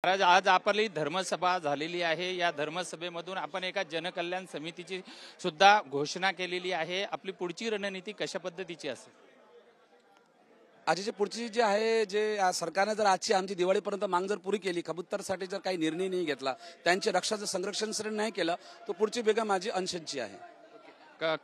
महाराज, आज आपली धर्मसभा झालेली आहे। या धर्मसभेमधून आपण एका जनकल्याण समितीची सुद्धा घोषणा केलेली आहे। आपली पुढची रणनीती कशा पद्धतीची असेल? आजची पुढची जी आहे, जे सरकारने जर आजची आमची दिवाळीपर्यंत मागणी जर पुरी केली, कबूतरसाठी जर काही निर्णय नाही घेतला, त्यांच्या रक्षाचं संरक्षण जर नाही केलं, तर पुढची बेगा माझी अनशनची आहे।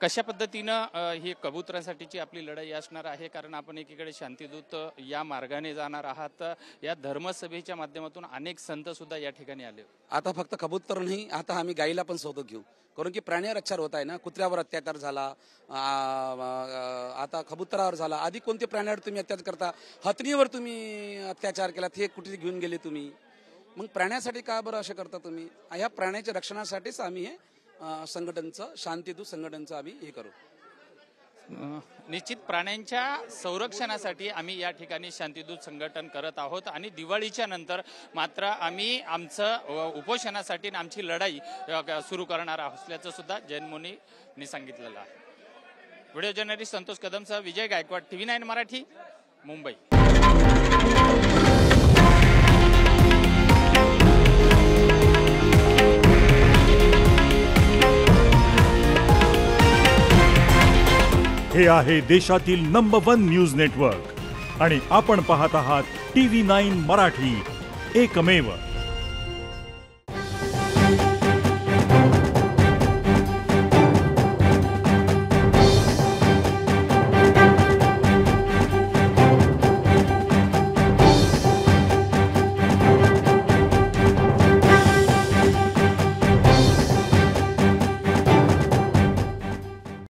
कशा पद्धतीनं ही कबुतरांसाठीची आपली लढाई असणार आहे? कारण आपण एकीकडे शांतीदूत या मार्गाने जाणार आहात। या धर्मसभेच्या माध्यमातून अनेक संत सुद्धा या ठिकाणी आले। आता फक्त कबूतर नाही, आता आम्ही गाईला पण सोबत घेऊ, कारण की प्राण्यावर अत्याचार होत आहे ना। कुत्र्यावर अत्याचार झाला, आता कबुतरावर झाला। आधी कोणते प्राण्यावर तुम्ही अत्याचार करता? हत्तीवर तुम्ही अत्याचार केला, ते कुठे घेऊन गेले तुम्ही? मग प्राण्यासाठी का बरं असं करता तुम्ही? या प्राण्याच्या रक्षणासाठीच आम्ही हे संघटनचं, शांतीदूत संघटनचं आम्ही हे करू। निश्चित प्राण्यांच्या संरक्षणासाठी आम्ही या ठिकाणी शांतीदूत संघटन करत आहोत आणि दिवाळीच्या नंतर मात्र आम्ही आमचं उपोषणासाठी आमची लढाई सुरू करणार असल्याचं सुद्धा जैन मुनींनी सांगितलेलं आहे। व्हिडिओ जर्नलिस्ट संतोष कदमसह विजय गायकवाड, TV9 मराठी, मुंबई। हे आहे देशातील नंबर 1 न्यूज नेटवर्क आणि आपण पाहत आहात TV9 मराठी, एकमेव।